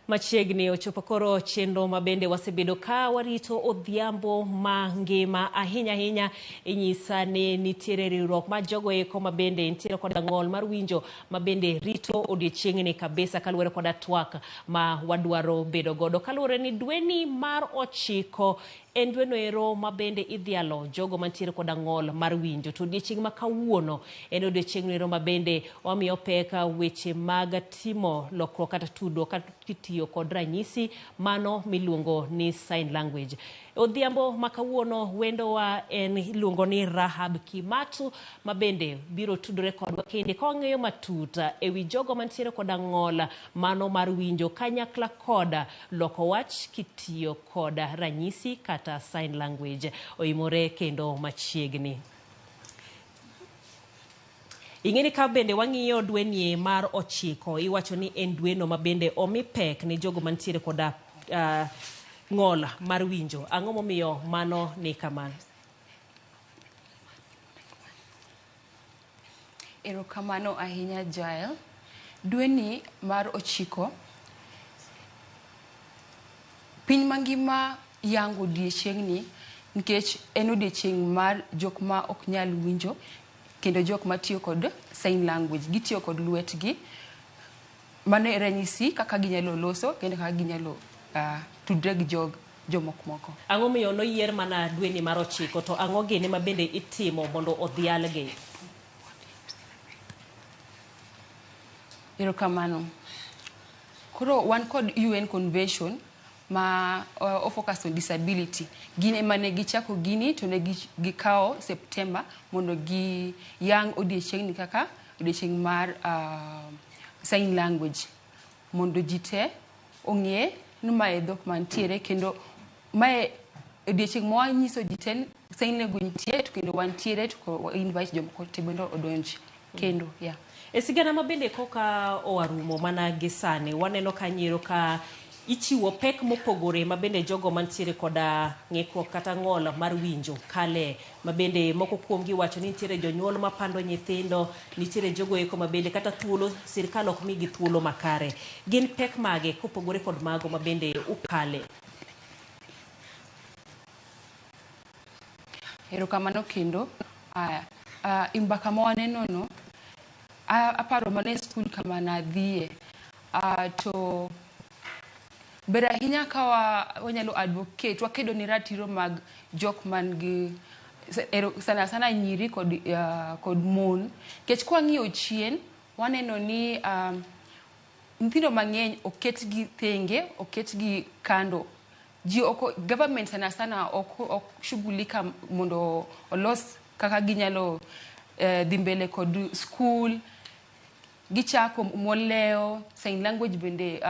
Machiegni ochopo koro chenro mabende wasebedo ka warito odhiambo mangima ahinya inyisa ni nitiere riwruok ma jogo eko mabende nitiere kod ng'ol mar winjo mabende rito odiochiengni kabisa kaluwore kod twak ma wadwaro bedo godo kaluwore ni dweni mar 9 en dweno ero mabende idhialo jogo mantiere kod ng'ol mar winjo to odiochieng ma kawuono en odiochieng ero mabende wamiyo peka weche mag timo lokruok kata tudruok kitiyo kod ranyisi mano miluongo ni sign language. Odhiambo makawuono wendowa en iluongo ni Rahab Kimatu mabende biro tudore kodwa kende kong'eyo matuta ewi jogo mantiere kod ng'ol mano mar winjo kanyakla koda loko wach kitiyo kod ranyisi kata sign language. Oimore kendo machiegni. Ing'eni ka bende wang'iyo dweni mar 9 iwacho ni en dweno mabende omi pek ni jogo mantiere kod ng'ol mar winjo. Ang'o momiyo mano ni kamano? Erokamano ahinya Jael. Dweni mar 9 piny mangima yango odiochiengni nikech en odiochieng mar jok ma ok nyal winjo kendo jok ma tiyo kod sign language. Gitiyo kod lwetgi mano ranyisi kaka ginyalo loso kendo kaka ginyalo tudre gi jomoko moko. Ang'o miyo noyier mana dweni mar 9 to ang'o gene mabende itimo mondo odhialgi? Erokamano. Koro wan kod UN Convention ma focus on disability. Gine mane gichako gini to ne gikawo September mondo gi yang odiochiengni kaka odiochieng mar sign language mondo jite ong'e ni mae dhok mantiere kendo mae odiochieng ma wanyiso jite sign language nitie to kendo wantiere to invite jomoko te bendo odonji kendo ya. Sigana mabende koka owarumo mana gisane waneno kanyiro ka ichiwo pek mopogore mabende jogo mantiere koda ng'ikruok kata ng'ol mar winjo kale mabende moko kuomgi wacho ni nitiere jonyuol mapando nyithindo, nitiere jogo eko mabende kata thuolo sirkal ok migi thuolo makare. Gin pek mage kopogore kod mago mabende ukale? Erokamano kendo imbaka ma waneno no aparo mana e skul kama nadhie to ber ahinya ka wanyalo advocate wakedo ni ratiro mag jok man gi sana nyiri kod mon kech kwa ng'iyo chien waneno ni nyithindo mang'eny oket gi thenge, oket gi kando. Government sana ok shughulika mondo olos kaka ginyalo dhi mbele kod school. Gichako moleo sign language bende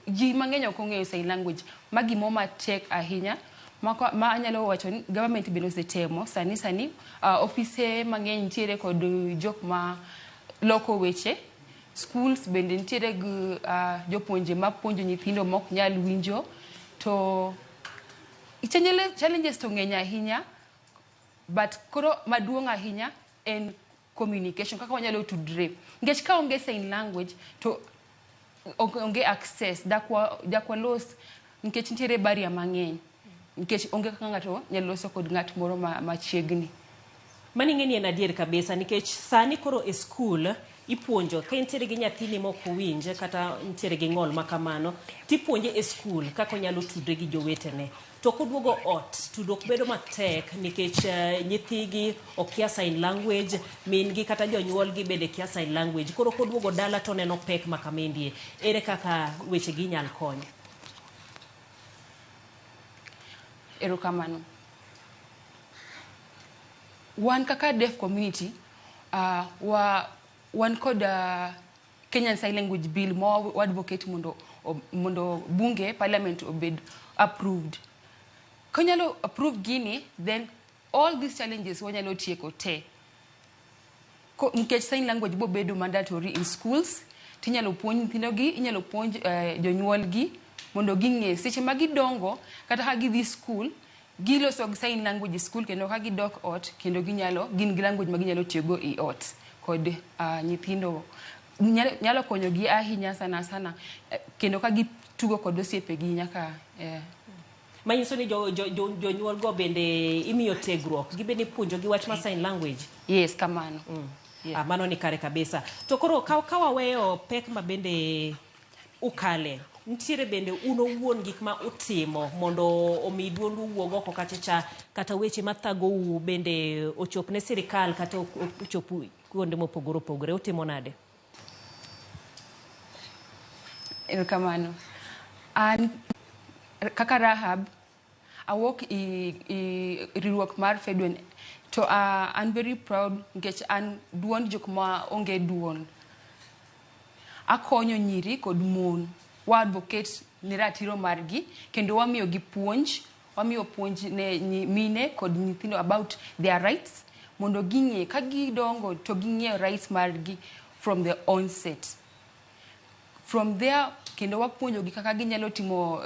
ji mang'eny ok ong'eyo sign language. Magi moma tek ahinya ma anyalo wacho ni government bende osetemo sani ofise mang'eny nitiere kod jok ma loko weche. Schools bende nitiere gi jopuonje ma puonjo nyithindo ma ok nyal winjo to challenges to ng'eny ahinya but koro maduong' ahinya en communication kaka wanyalo tudre nikech ka onge sign language to onge access dakwa los nikech nitiere barrier mang'eny nikech onge kaka ng'ato nyalo loso kod ng'at moro machiegni. Mani ng'eni en adier kabisa nikech sani koro e skul ipuonjo ka nitiere gi nyathini mok winje kata nitiere gi ng'ol makamano tipuonje e skul kaka onyalo tudre gi jowetene to koduogo ot tudruok bedo matek nikech nyithigi okia sign language, min gi kata jonyuolgi bende kia sign language. Koro koduogo dala to neno pek makamendie. Ere kaka weche gi nyal konyo? Erokamano. Wan kaka deaf community wan kod Kenyan Sign Language Bill mo advocate mondo bunge parliament obed approved. Konyalo approve gini then all these challenges wanyalo tieko te. Nikech sign language bo bedo mandatory in schools tinyalo puonj nyithindogi, inyalo puonj jonyuolgi mondo ging'e seche ma gidongo kata ka gidhi school giloso sign language school kendo ka gidok ot kendo gin gi language ma ginyalo tiyogo i ot kod nyithindo nyalo konyogi ahinya sana kendo ka gitugo kod osiepegi nyaka manyiso ni jonyuol go bende imiyo tegruok gibende puonjo gi wach ma sign language. Yes, kamano. Mano ni kare kabisa. To koro kawaweyo pek ma bende ukale, ntiere bende uno wuon gik ma utimo mondo omi duondu wuog oko kachacha kata weche mathago u bende ochop ne sirikal kata ochop kuonde mopogore opogore, utimo nade? Kamano. An kaka Rahab, awuok i riwruok mar Fedwen, to I'm very proud nikech an duond jok ma onge duond. Akonyo nyiri kod mon, wa advocate ne ratiro margi, kendo wamiyo gi puonj, wamiyo puonj ne mine kod nyithindo about their rights, mondo ging'e ka gidongo to ging'e rights margi from the onset. From there, kendo wapuonjo gi kaka ginyalo timo,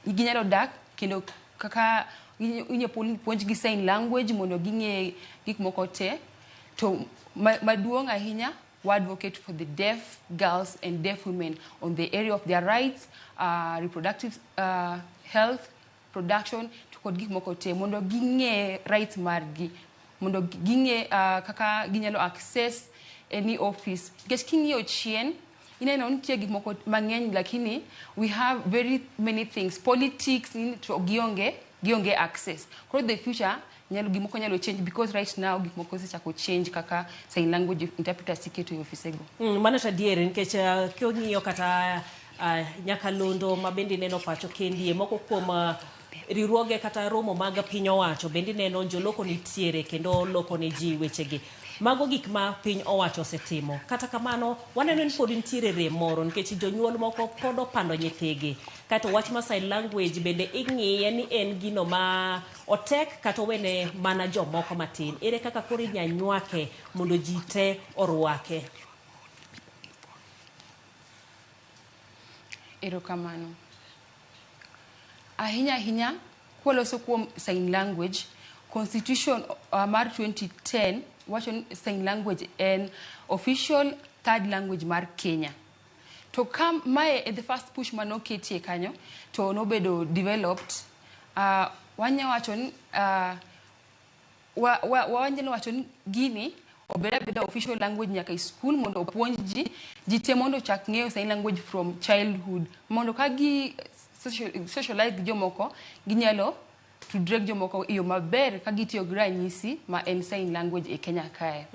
ginyalo dak, kendo kaka inye puonj gi sign language mondo ging'e gik moko te. To maduong' ahinya, we advocate for the deaf girls and deaf women on the area of their rights, reproductive health, production, to kod gik moko te, mondo ging'e rights margi, mondo ging'e kaka ginyalo access any office. Nikech king'iyo chien, ineno nitie gik moko mang'eny, lakini we have very many things. Politics, to gionge access. For the future, gimoko nyalo change, because right now gimoko sechako change kaka sign language interpreter siketo ofisego. Mano tadiere nikech king'iyo kata nyakalondo ma bende neno pacho kendie moko kuom riwruoge kata romo mag piny owacho bende neno joloko nitiere kendo loko ne ji wechegi. Mago gik ma piny owacho osetimo. Kata kamano waneno ni pod nitiere rem moro nikech jonyuol moko pod opando nyithigi. Kata wach ma sign language bende ing'iye ni en gino ma otek kata wene mana jomoko matin. Ere kaka koro inyanyuake mondo ji te orwake? Erokamano. Ahinya kwaloso kuom sign language, Constitution mar 2010 wacho sign language en official third language mar Kenya. To mae the first push manoketie kanyo to nobedo developed, wanyalo wacho ni gini obeda official language nyaka school mondo opuonj ji te mondo chak ng'eyo sign language from childhood, mondo ka gi socialize jomoko ginyalo tudre jomoko iyo maber ka gitiyo gi ranyisi ma en sign language e Kenya kae.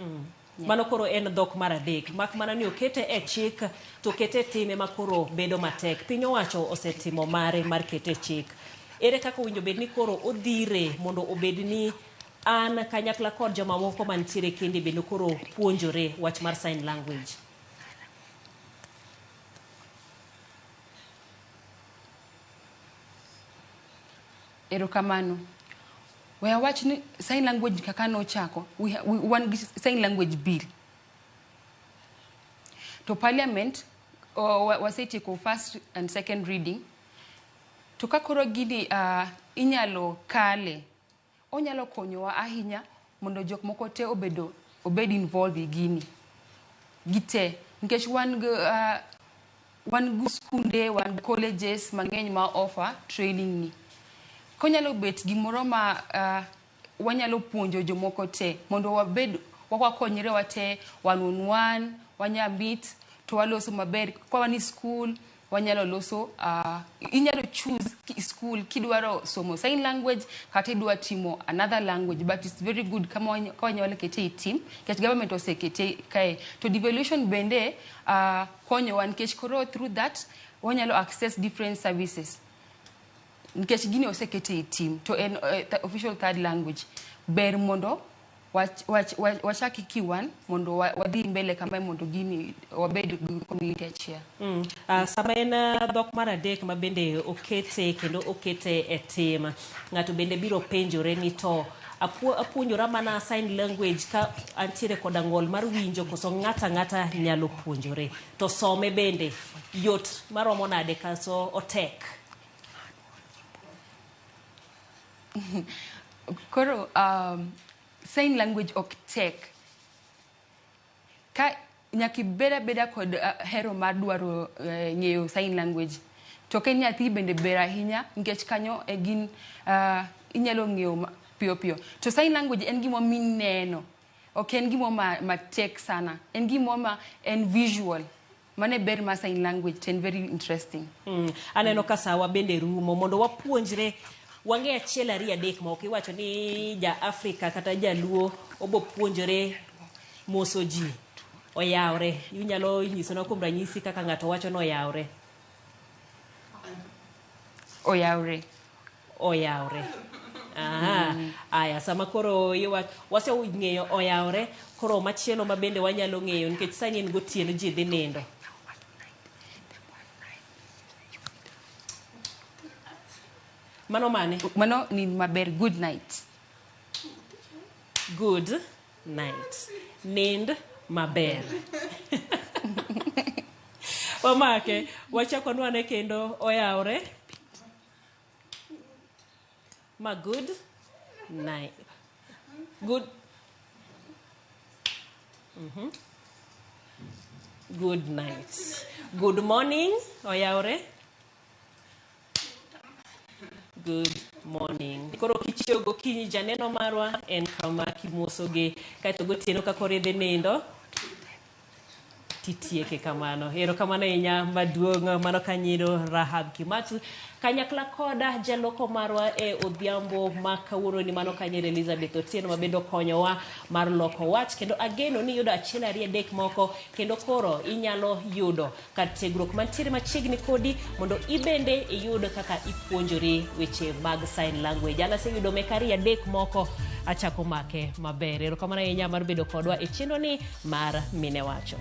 Mano koro en dhok mar adek, mak mana ni okete e chik to kete time makoro bedo matek. Piny owacho osetimo mare mar kete chik. Ere kaka winjo bed ni koro odhire mondo obed ni an kanyakla kod joma moko mantiere kende bende koro puonjore wach mar sign language? Erokamano. We are watching sign language kaka no chako. We want sign language bill. To parliament, wasetieko first and second reading. To kakoro gini inyalo kale. Onyalo konyowa ahinya mondo jok moko te obed involved i gini. Gite. Nikech wan go skunde, wan colleges mang'eny ma offer training ni. Konyalo bet gimoro ma wanyalo puonjo jomoko te mondo wakonyre wate one on one, wanya meet to waloso maber kwa wani school, wanyalo loso inyalo choose school kidwaro somo sign language kata idwa timo another language, but it's very good kama wanyalo kete i team ket government osekete kae to devolution bende konyo wan kech koro through that wanyalo access different services. Nikech gini osekete i team to en official third language ber mondo wachaki kiwan mondo wadhi mbele kama mondo gini wabed community achiel. Sama en dhok mar adek ma bende okete kendo okete e tim, ng'ato bende biro penjore ni to apuonjora mana sign language ka antiere koda ng'ol mar winjo koso ng'ata nyalo puonjore to some bende yot maromo nade kaso otek? Koro sign language ok tek. Ka nyaki beda kod hero mar dwaro ng'eyo sign language. To ken nyathi bende ber ahinya nikech kanyo e gin inyalo ng'eyo piyo. To sign language en gimo mineno. Ok en gimo ma tek sana. En gimo en visual. Mane ber ma sign language ten very interesting. Aneno ka sawa bende rumo mondo wapuonjre wang'e achiel ariyo adek ma ok iwacho ni ja Afrika kata jaluo obo puonjore moso ji oyawre. Inyalo nyisona kuom ranyisi kaka ng'ato wacho no oyawre. Oyawre. Aha. Aya sama koro wase ng'eyo oyawre koro machielo ma bende wanyalo ng'eyo nikech sani en gotieno ji dhi nindo. Mano mane? Mano ni maber, good night. Good night. Nind maber. Omake, wachako nwane kendo oyawre. Ma good night. Good night. Good morning, oyawre. Good morning. Koro kichio gokinyi janeno marwa en kama kimosoge kaito gotieno ka kore dhi nindo titieke kamano. Ero kamano inya maduong' mano kanyiro Rahab Kimatu kanyakla koda jaloko marwa e odhiambo ma kawuono ni mano kanyiro Elizabeth Otieno mabendo konyowa mar loko wach kendo ageno ni yudo achiel ariyo adek moko kendo koro inyalo yudo kar tiegruok mantiere machiegni kodi mondo ibende iyud kaka ipuonjori weche mag sign language. Ana se yudo mek ariyo adek moko achako make maber. Ero kamano inya mar bedo kodwa e chenro ni mar Mine Wacho.